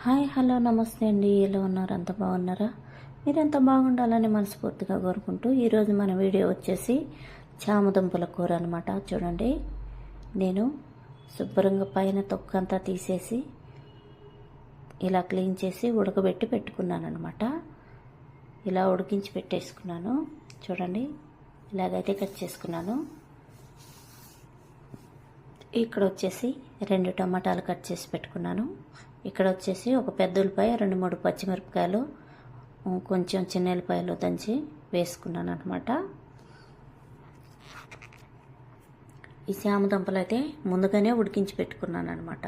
Hi hello నమస్తే అండి. ఎలా ఉన్నారు? అంత బాగున్నారా? మీరెంత బాగుండాలని మనస్ఫూర్తిగా కోరుకుంటూ ఈరోజు మన వీడియో వచ్చేసి చామదుంపల కూర అనమాట. చూడండి, నేను శుభ్రంగా పైన తొక్కంతా తీసేసి ఇలా క్లీన్ చేసి ఉడకబెట్టి పెట్టుకున్నాను అనమాట. ఇలా ఉడికించి పెట్టేసుకున్నాను. చూడండి, ఇలాగైతే కట్ చేసుకున్నాను. ఇక్కడ వచ్చేసి 2 టమాటాలు కట్ చేసి పెట్టుకున్నాను. ఇక్కడ వచ్చేసి ఒక పెద్ద ఉల్లిపాయ, 2-3 పచ్చిమిరపకాయలు, కొంచెం చిన్న ఉల్లిపాయలు దంచి వేసుకున్నాను అనమాట. ఈ చామదుంపలు అయితే ముందుగానే ఉడికించి పెట్టుకున్నాను అనమాట.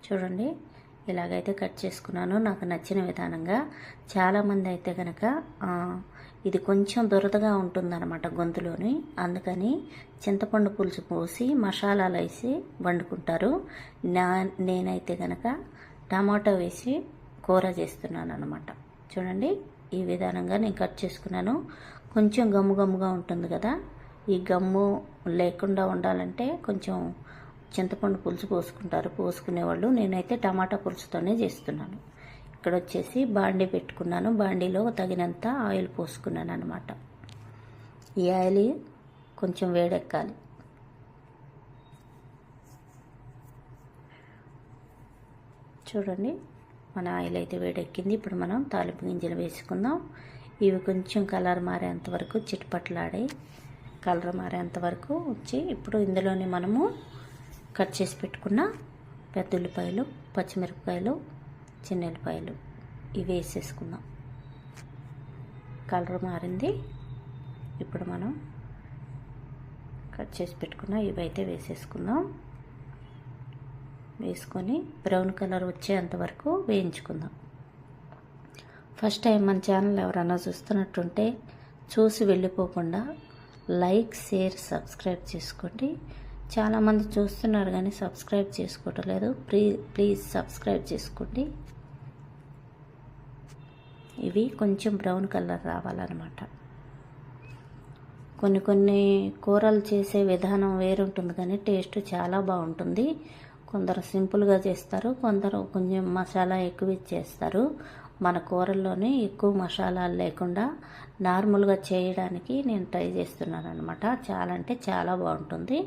చూడండి, ఇలాగైతే కట్ చేసుకున్నాను నాకు నచ్చిన విధానంగా. చాలామంది అయితే కనుక ఇది కొంచెం దురదగా ఉంటుందన్నమాట గొంతులోని, అందుకని చింతపండు పులుసు పోసి మసాలాలు వేసి వండుకుంటారు. నేనైతే కనుక టమాటో వేసి కూర చేస్తున్నాను అనమాట. చూడండి, ఈ విధానంగా నేను కట్ చేసుకున్నాను. కొంచెం గమ్ముగా ఉంటుంది కదా, ఈ గమ్ము లేకుండా ఉండాలంటే కొంచెం చింతపండు పులుసు పోసుకునేవాళ్ళు. నేనైతే టమాటా పులుసుతోనే చేస్తున్నాను. ఇక్కడ వచ్చేసి బాండీ పెట్టుకున్నాను. బాండీలో తగినంత ఆయిల్ పోసుకున్నాను అనమాట. ఈ ఆయిల్ కొంచెం వేడెక్కాలి. చూడండి, మన ఆయిల్ అయితే వేడెక్కింది. ఇప్పుడు మనం తాలింపు గింజలు వేసుకుందాం. ఇవి కొంచెం కలర్ మారేంత వరకు చిట్పట్లాడే కలర్ మారేంత వరకు వచ్చి ఇప్పుడు ఇందులోనే మనము కట్ చేసి పెట్టుకున్న పెద్ద ఉల్లిపాయలు, పచ్చిమిరపకాయలు, చిన్న ఉల్లిపాయలు ఇవి వేసేసుకుందాం. కలర్ మారింది. ఇప్పుడు మనం కట్ చేసి పెట్టుకున్న ఇవైతే వేసేసుకుందాం. వేసుకొని బ్రౌన్ కలర్ వచ్చేంత వరకు వేయించుకుందాం. ఫస్ట్ టైం మన ఛానల్ ఎవరైనా చూస్తున్నట్టుంటే చూసి వెళ్ళిపోకుండా లైక్, షేర్, సబ్స్క్రైబ్ చేసుకోండి. చాలామంది చూస్తున్నారు కానీ సబ్స్క్రైబ్ చేసుకోవటం లేదు. ప్లీజ్ సబ్స్క్రైబ్ చేసుకోండి. ఇవి కొంచెం బ్రౌన్ కలర్ రావాలన్నమాట. కొన్ని కూరలు చేసే విధానం వేరుంటుంది కానీ టేస్ట్ చాలా బాగుంటుంది. కొందరు సింపుల్గా చేస్తారు, కొందరు కొంచెం మసాలా ఎక్కువ ఇచ్చేస్తారు. మన కూరల్లోనే ఎక్కువ మసాలాలు లేకుండా నార్మల్గా చేయడానికి నేను ట్రై చేస్తున్నాను అనమాట. చాలా అంటే చాలా బాగుంటుంది.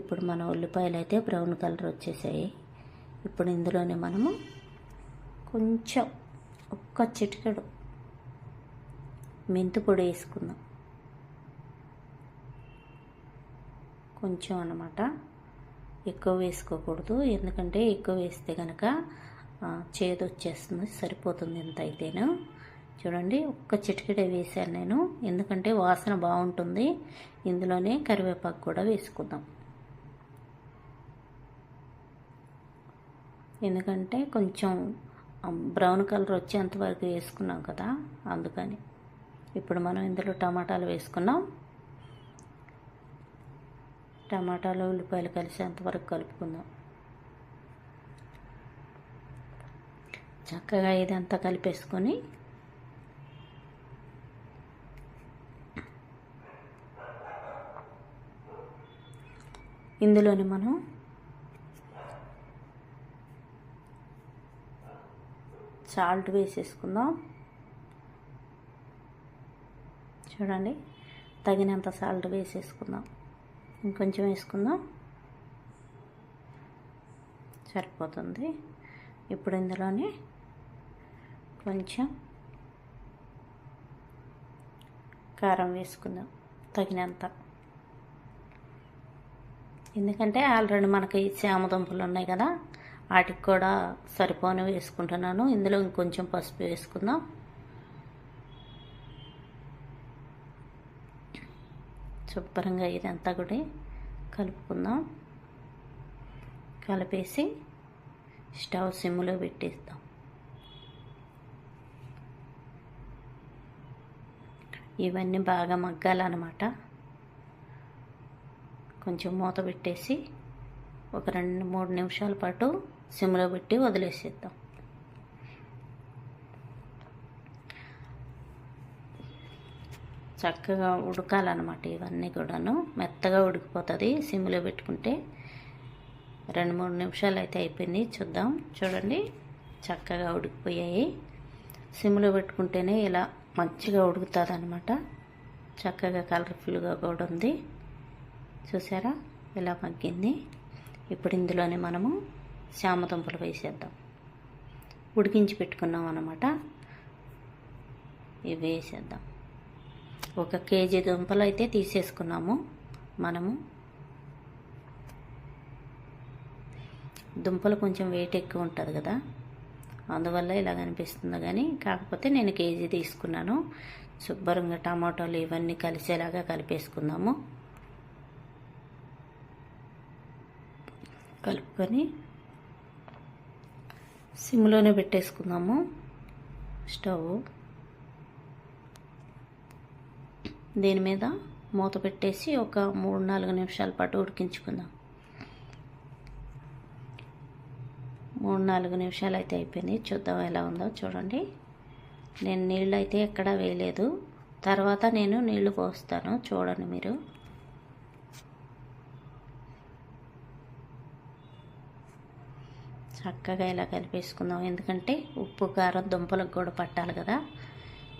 ఇప్పుడు మన ఉల్లిపాయలు అయితే బ్రౌన్ కలర్ వచ్చేసాయి. ఇప్పుడు ఇందులోనే మనము కొంచెం ఒక్క చిటికెడు మెంతి పొడి వేసుకుందాం. కొంచెం అన్నమాట, ఎక్కువ వేసుకోకూడదు. ఎందుకంటే ఎక్కువ వేస్తే కనుక చేదు వచ్చేస్తుంది. సరిపోతుంది ఎంత అయితేను. చూడండి, ఒక్క చిటికెడే వేసాను నేను, ఎందుకంటే వాసన బాగుంటుంది. ఇందులోనే కరివేపాకు కూడా వేసుకుందాం. ఎందుకంటే కొంచెం బ్రౌన్ కలర్ వచ్చేంత వరకు వేసుకున్నాం కదా, అందుకని. ఇప్పుడు మనం ఇందులో టమాటాలు వేసుకున్నాం. టమాటాలు, ఉల్లిపాయలు కలిసేంత వరకు కలుపుకుందాం. చక్కగా ఇదంతా కలిపేసుకొని ఇందులోని మనం సాల్ట్ వేసేసుకుందాం. చూడండి, తగినంత సాల్ట్ వేసేసుకుందాం. ఇంకొంచెం వేసుకుందాం, సరిపోతుంది. ఇప్పుడు ఇందులోనే కొంచెం కారం వేసుకుందాం తగినంత. ఎందుకంటే ఆల్రెడీ మనకి చామదుంపలు ఉన్నాయి కదా, వాటికి కూడా సరిపోని వేసుకుంటున్నాను. ఇందులో ఇంకొంచెం పసుపు వేసుకుందాం. శుభ్రంగా ఇదంతా కూడా కలుపుకుందాం. కలిపేసి స్టవ్ సిమ్లో పెట్టేస్తాం. ఇవన్నీ బాగా మగ్గాలన్నమాట. కొంచెం మూత పెట్టేసి ఒక 2-3 నిమిషాల పాటు సిమ్లో పెట్టి వదిలేసేద్దాం. చక్కగా ఉడకాలన్నమాట. ఇవన్నీ కూడాను మెత్తగా ఉడికిపోతుంది సిమ్లో పెట్టుకుంటే. 2-3 నిమిషాలు అయితే అయిపోయింది. చూద్దాం. చూడండి, చక్కగా ఉడికిపోయాయి. సిమ్లో పెట్టుకుంటేనే ఇలా మంచిగా ఉడుకుతుంది అనమాట. చక్కగా కలర్ఫుల్గా కూడా ఉంది. చూసారా ఇలా మగ్గింది. ఇప్పుడు ఇందులోనే మనము చామదుంపలు వేసేద్దాం. ఉడికించి పెట్టుకున్నాం అన్నమాట. ఇవి వేసేద్దాం. 1 కేజీ దుంపలు అయితే తీసేసుకున్నాము మనము. దుంపలు కొంచెం వెయిట్ ఎక్కువ ఉంటుంది కదా, అందువల్ల ఇలా కనిపిస్తుంది. కానీ కాకపోతే నేను కేజీ తీసుకున్నాను. శుభ్రంగా టమాటాలు ఇవన్నీ కలిసేలాగా కలిపేసుకుందాము. కలుపుకొని సిమ్లోనే పెట్టేసుకుందాము స్టవ్. దీని మీద మూత పెట్టేసి ఒక 3-4 నిమిషాల పాటు ఉడికించుకుందాం. 3-4 నిమిషాలు అయితే అయిపోయింది. చూద్దాం ఎలా ఉందో. చూడండి, నేను నీళ్ళు అయితే ఎక్కడా వేయలేదు. తర్వాత నేను నీళ్లు పోస్తాను, చూడండి మీరు. చక్కగా ఇలా కలిపేసుకుందాం. ఎందుకంటే ఉప్పు కారం దుంపలకు కూడా పట్టాలి కదా.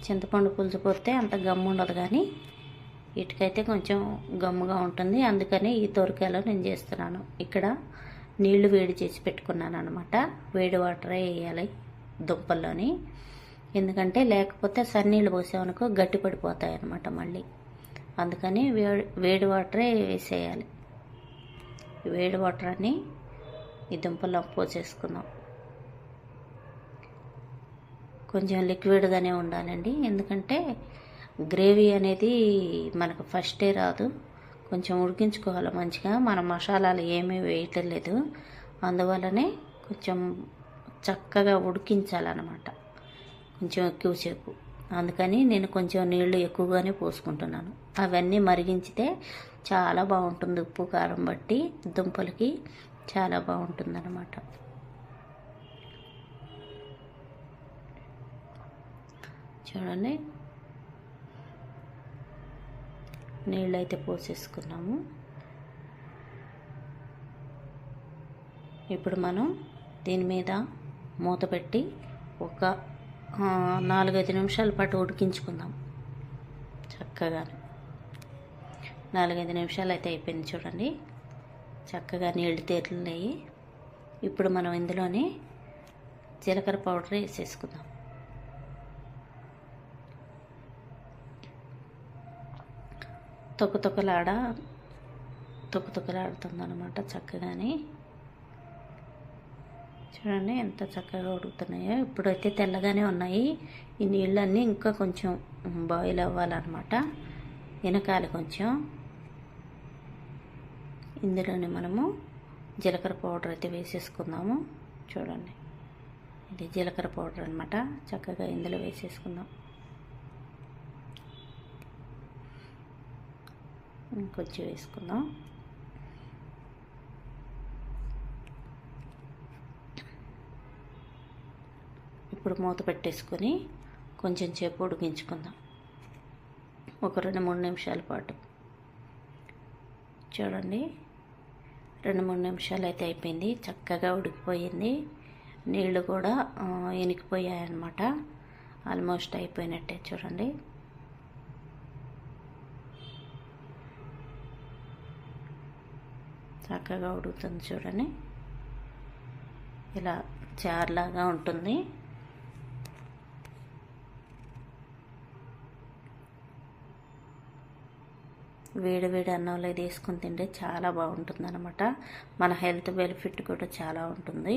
చింతపండు పులుసు పోతే అంత గమ్ము ఉండదు, కానీ వీటికైతే కొంచెం గమ్ముగా ఉంటుంది. అందుకని ఈ తొరికాయలో నేను చేస్తున్నాను. ఇక్కడ నీళ్లు వేడి చేసి పెట్టుకున్నాను అనమాట. వేడి వాటరే వేయాలి దుంపల్లోని. ఎందుకంటే లేకపోతే సన్నీళ్ళు పోసామనుకో గట్టి పడిపోతాయి అన్నమాట మళ్ళీ. అందుకని వేడి వాటరే వేసేయాలి. వేడి వాటర్ అని ఈ దుంపల్లో పోసేసుకుందాం. కొంచెం లిక్విడ్గానే ఉండాలండి, ఎందుకంటే గ్రేవీ అనేది మనకు ఫస్టే రాదు. కొంచెం ఉడికించుకోవాలి మంచిగా. మన మసాలాలు ఏమీ వేయటం లేదు, అందువల్లనే కొంచెం చక్కగా ఉడికించాలన్నమాట, కొంచెం ఎక్కువసేపు. అందుకని నేను కొంచెం నీళ్లు ఎక్కువగానే పోసుకుంటున్నాను. అవన్నీ మరిగించితే చాలా బాగుంటుంది. ఉప్పు కారం బట్టి దుంపలకి చాలా బాగుంటుంది అన్నమాట. చూడండి, నీళ్ళు అయితే పోసేసుకున్నాము. ఇప్పుడు మనం దీని మీద మూత పెట్టి ఒక 4-5 నిమిషాల పాటు ఉడికించుకుందాం చక్కగా. 4-5 నిమిషాలు అయితే అయిపోయింది. చూడండి, చక్కగా నీళ్ళు తేలున్నాయి. ఇప్పుడు మనం ఇందులోనే జీలకర్ర పౌడర్ వేసేసుకుందాం. తొక్కుతొక్కలాడుతుందన్నమాట చక్కగాని. చూడండి ఎంత చక్కగా ఉడుకుతున్నాయో. ఇప్పుడైతే తెల్లగానే ఉన్నాయి. ఈ నీళ్ళన్నీ ఇంకా కొంచెం బాయిల్ అవ్వాలన్నమాట, వెనకాల కొంచెం. ఇందులోనే మనము జీలకర్ర పౌడర్ అయితే వేసేసుకుందాము. చూడండి, ఇది జీలకర్ర పౌడర్ అనమాట. చక్కగా ఇందులో వేసేసుకుందాం. ఇంకొంచెం వేసుకుందాం. ఇప్పుడు మూత పెట్టేసుకొని కొంచెం సేపు ఉడికించుకుందాం, ఒక 2-3 నిమిషాల పాటు. చూడండి, 2-3 నిమిషాలు అయితే అయిపోయింది. చక్కగా ఉడికిపోయింది. నీళ్ళు కూడా ఇనికిపోయాయి అన్నమాట. ఆల్మోస్ట్ అయిపోయినట్టే. చూడండి, చక్కగా ఉడుకుతుంది. చూడండి, ఇలా చారులాగా ఉంటుంది. వేడి వేడి అన్నంలో తీసుకుని తింటే చాలా బాగుంటుంది అనమాట. మన హెల్త్ బెనిఫిట్ కూడా చాలా ఉంటుంది.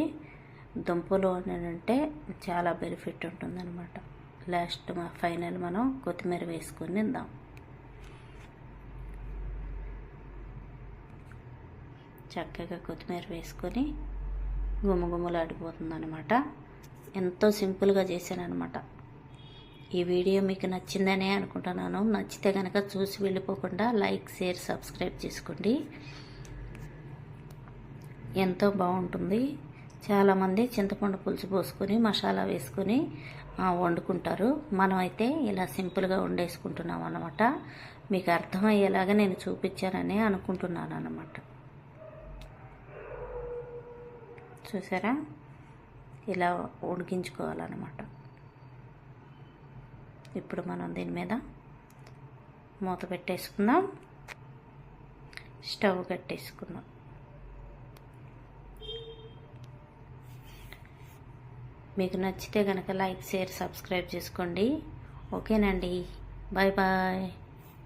దుంపలు అంటే చాలా బెనిఫిట్ ఉంటుంది అనమాట. లాస్ట్ ఫైనల్ మనం కొత్తిమీర వేసుకొని తిందాం. చక్కగా కొత్తిమీర వేసుకొని గుమగుమలాడిపోతుంది అనమాట. ఎంతో సింపుల్గా చేశాను అనమాట. ఈ వీడియో మీకు నచ్చిందనే అనుకుంటున్నాను. నచ్చితే కనుక చూసి వెళ్ళిపోకుండా లైక్, షేర్, సబ్స్క్రైబ్ చేసుకోండి. ఎంతో బాగుంటుంది. చాలామంది చింతపండు పులుసు పోసుకొని మసాలా వేసుకొని వండుకుంటారు. మనం అయితే ఇలా సింపుల్గా వండేసుకుంటున్నాం అన్నమాట. మీకు అర్థమయ్యేలాగా నేను చూపించానని అనుకుంటున్నాను అన్నమాట. చూసారా, ఇలా ఉడికించుకోవాలన్నమాట. ఇప్పుడు మనం దీని మీద మూత పెట్టేసుకుందాం, స్టవ్ కట్టేసుకుందాం. మీకు నచ్చితే కనుక లైక్, షేర్, సబ్స్క్రైబ్ చేసుకోండి. ఓకేనండి, బాయ్ బాయ్.